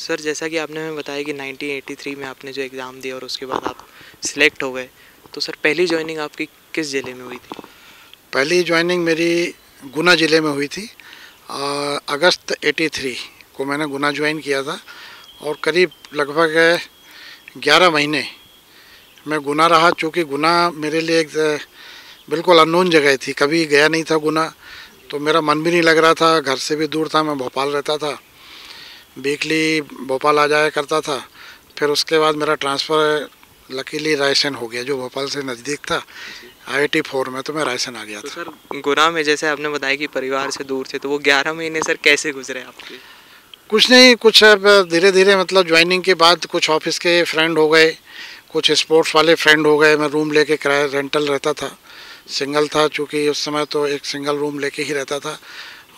Sir जैसा कि आपने हमें बताया कि 1983 में आपने जो एग्ज़ाम दिया और उसके बाद आप सिलेक्ट हो गए, तो सर पहली जॉइनिंग आपकी किस ज़िले में हुई थी? पहली ज्वाइनिंग मेरी गुना ज़िले में हुई थी। अगस्त 83 को मैंने गुना ज्वाइन किया था और करीब लगभग 11 महीने मैं गुना रहा। चूँकि गुना मेरे लिए एक बिल्कुल अननोन जगह थी, कभी गया नहीं था गुना, तो मेरा मन भी नहीं लग रहा था। घर से भी दूर था, मैं भोपाल रहता था, वीकली भोपाल आ जाया करता था। फिर उसके बाद मेरा ट्रांसफ़र लकीली रायसेन हो गया, जो भोपाल से नज़दीक था। IIT 4 में तो मैं रायसेन आ गया तो था। सर गुना में जैसे आपने बताया कि परिवार से दूर थे, तो वो 11 महीने सर कैसे गुजरे आपके? कुछ नहीं, कुछ अब धीरे धीरे मतलब ज्वाइनिंग के बाद कुछ ऑफिस के फ्रेंड हो गए, कुछ स्पोर्ट्स वाले फ्रेंड हो गए। मैं रूम लेके किराया रेंटल रहता था, सिंगल था चूँकि उस समय, तो एक सिंगल रूम लेके ही रहता था।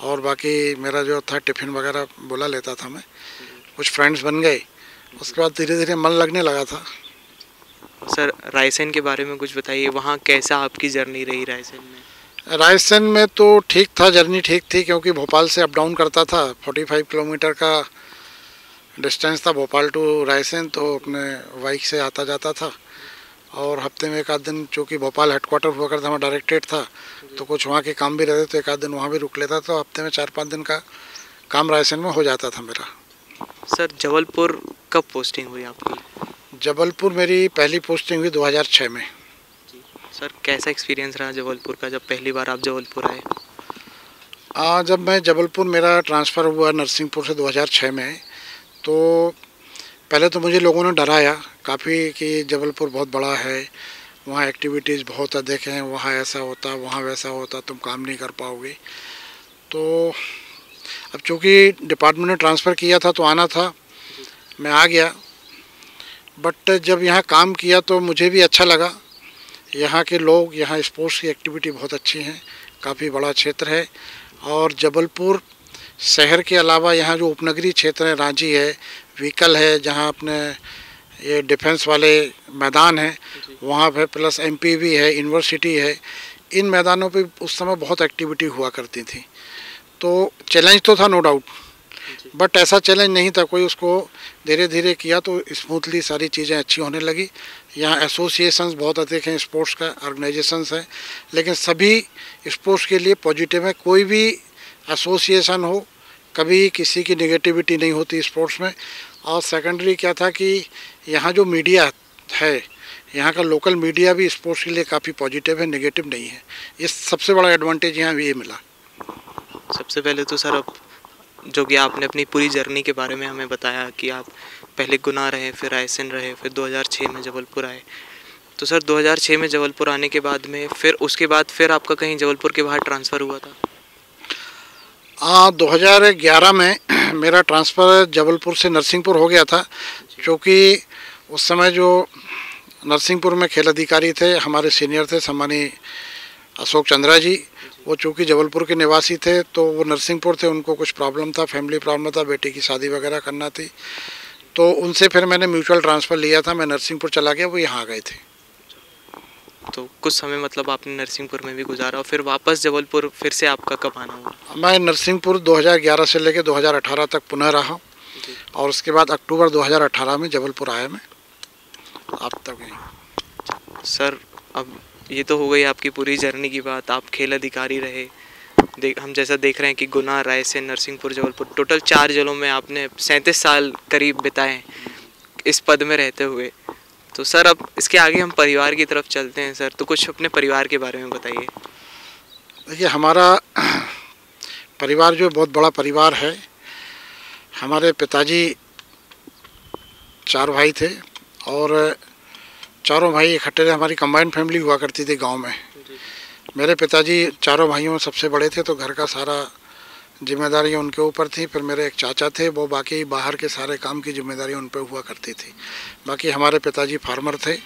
और बाकी मेरा जो था टिफ़िन वगैरह बुला लेता था मैं। कुछ फ्रेंड्स बन गए, उसके बाद धीरे धीरे मन लगने लगा था। सर रायसेन के बारे में कुछ बताइए, वहाँ कैसा आपकी जर्नी रही रायसेन में? रायसेन में तो ठीक था, जर्नी ठीक थी, क्योंकि भोपाल से अप डाउन करता था। 45 किलोमीटर का डिस्टेंस था भोपाल टू रायसेन, तो अपने बाइक से आता जाता था। और हफ्ते में एक आध दिन, चूँकि भोपाल हेडक्वार्टर हुआ करता, हमारा डायरेक्टरेट था, तो कुछ वहाँ के काम भी रहते, तो एक आध दिन वहाँ भी रुक लेता। तो हफ्ते में 4-5 दिन का काम रायसेन में हो जाता था मेरा। सर जबलपुर कब पोस्टिंग हुई आपकी? जबलपुर मेरी पहली पोस्टिंग हुई 2006 में। सर कैसा एक्सपीरियंस रहा जबलपुर का, जब पहली बार आप जबलपुर आए? जब मैं जबलपुर, मेरा ट्रांसफ़र हुआ नरसिंहपुर से 2006 में, तो पहले तो मुझे लोगों ने डराया काफ़ी कि जबलपुर बहुत बड़ा है, वहाँ एक्टिविटीज़ बहुत अधिक हैं, वहाँ ऐसा होता, वहाँ वैसा होता, तुम काम नहीं कर पाओगे। तो अब चूँकि डिपार्टमेंट ने ट्रांसफ़र किया था तो आना था, मैं आ गया। बट जब यहाँ काम किया तो मुझे भी अच्छा लगा। यहाँ के लोग, यहाँ स्पोर्ट्स की एक्टिविटी बहुत अच्छी हैं, काफ़ी बड़ा क्षेत्र है। और जबलपुर शहर के अलावा यहाँ जो उपनगरीय क्षेत्र है, रांची है, व्हीकल है, जहाँ अपने ये डिफेंस वाले मैदान हैं, वहाँ पे प्लस MPV है, यूनिवर्सिटी है, इन मैदानों पे उस समय बहुत एक्टिविटी हुआ करती थी। तो चैलेंज तो था नो डाउट, बट ऐसा चैलेंज नहीं था कोई। उसको धीरे धीरे किया तो स्मूथली सारी चीज़ें अच्छी होने लगी। यहाँ एसोसिएशंस बहुत अधिक हैं, स्पोर्ट्स का ऑर्गेनाइजेशंस हैं, लेकिन सभी स्पोर्ट्स के लिए पॉजिटिव है। कोई भी एसोसिएशन हो, कभी किसी की नेगेटिविटी नहीं होती स्पोर्ट्स में। और सेकेंडरी क्या था कि यहाँ जो मीडिया है, यहाँ का लोकल मीडिया भी स्पोर्ट्स के लिए काफ़ी पॉजिटिव है, नेगेटिव नहीं है। ये सबसे बड़ा एडवांटेज यहाँ ये मिला। सबसे पहले तो सर, अब जो कि आपने अपनी पूरी जर्नी के बारे में हमें बताया कि आप पहले गुना रहे, फिर रायसेन रहे, फिर 2006 में जबलपुर आए। तो सर 2006 में जबलपुर आने के बाद में फिर उसके बाद फिर आपका कहीं जबलपुर के बाहर ट्रांसफ़र हुआ था? 2011 में मेरा ट्रांसफ़र जबलपुर से नरसिंहपुर हो गया था, क्योंकि उस समय जो नरसिंहपुर में खेल अधिकारी थे, हमारे सीनियर थे सम्मानीय अशोक चंद्रा जी, वो चूँकि जबलपुर के निवासी थे, तो वो नरसिंहपुर थे। उनको कुछ प्रॉब्लम था, फैमिली प्रॉब्लम था, बेटी की शादी वगैरह करना थी, तो उनसे फिर मैंने म्यूचुअल ट्रांसफ़र लिया था। मैं नरसिंहपुर चला गया, वो यहाँ आ गए थे। तो कुछ समय मतलब आपने नरसिंहपुर में भी गुजारा और फिर वापस जबलपुर फिर से आपका कब आना हुआ? मैं नरसिंहपुर 2011 से लेकर 2018 तक पुनः रहा, और उसके बाद अक्टूबर 2018 में जबलपुर आया मैं, अब तक यहीं। सर अब ये तो हो गई आपकी पूरी जर्नी की बात, आप खेल अधिकारी रहे। हम जैसा देख रहे हैं कि गुना, रायसेन, नरसिंहपुर, जबलपुर, टोटल 4 जिलों में आपने 37 साल करीब बिताए इस पद में रहते हुए। तो सर अब इसके आगे हम परिवार की तरफ चलते हैं सर, तो कुछ अपने परिवार के बारे में बताइए। देखिए, हमारा परिवार जो बहुत बड़ा परिवार है। हमारे पिताजी 4 भाई थे, और चारों भाई इकट्ठे थे। हमारी कंबाइंड फैमिली हुआ करती थी गांव में। मेरे पिताजी चारों भाइयों में सबसे बड़े थे, तो घर का सारा जिम्मेदारी उनके ऊपर थी। फिर मेरे एक चाचा थे, वो बाकी बाहर के सारे काम की जिम्मेदारी उन पर हुआ करती थी। बाकी हमारे पिताजी फार्मर थे,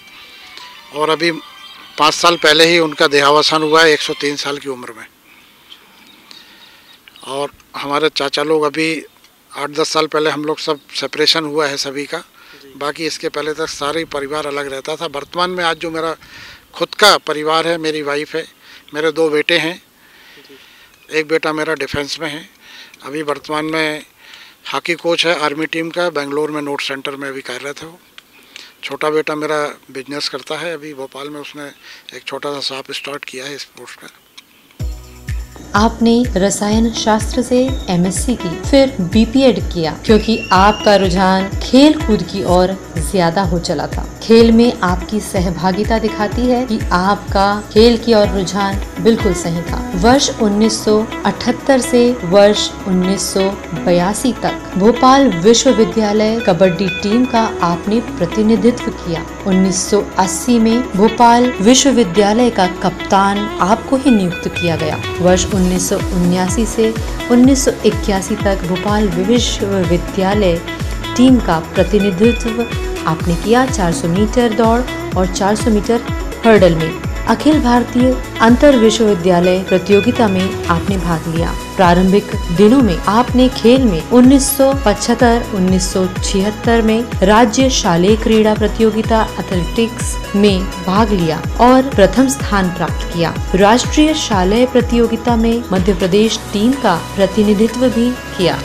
और अभी 5 साल पहले ही उनका देहावसान हुआ है 103 साल की उम्र में। और हमारे चाचा लोग अभी 8-10 साल पहले हम लोग सब सेपरेशन हुआ है सभी का। बाकी इसके पहले तक सारे परिवार अलग रहता था। वर्तमान में आज जो मेरा खुद का परिवार है, मेरी वाइफ है, मेरे 2 बेटे हैं। एक बेटा मेरा डिफेंस में है, अभी वर्तमान में हॉकी कोच है आर्मी टीम का, बेंगलोर में नोट सेंटर में अभी कार्यरत है वो। छोटा बेटा मेरा बिजनेस करता है, अभी भोपाल में उसने एक छोटा सा शॉप स्टार्ट किया है स्पोर्ट्स का। आपने रसायन शास्त्र से एमएससी की, फिर बीपीएड किया क्योंकि आपका रुझान खेल कूद की ओर ज्यादा हो चला था। खेल में आपकी सहभागिता दिखाती है कि आपका खेल की ओर रुझान बिल्कुल सही था। वर्ष 1978 से वर्ष 1982 तक भोपाल विश्वविद्यालय कबड्डी टीम का आपने प्रतिनिधित्व किया। 1980 में भोपाल विश्वविद्यालय का कप्तान आपको ही नियुक्त किया गया। वर्ष 1979 से 1981 तक भोपाल विश्वविद्यालय टीम का प्रतिनिधित्व आपने किया। 400 मीटर दौड़ और 400 मीटर हर्डल में अखिल भारतीय अंतर विश्वविद्यालय प्रतियोगिता में आपने भाग लिया। प्रारंभिक दिनों में आपने खेल में 1975-1976 में राज्य शालेय क्रीड़ा प्रतियोगिता एथलेटिक्स में भाग लिया और प्रथम स्थान प्राप्त किया। राष्ट्रीय शालेय प्रतियोगिता में मध्य प्रदेश टीम का प्रतिनिधित्व भी किया।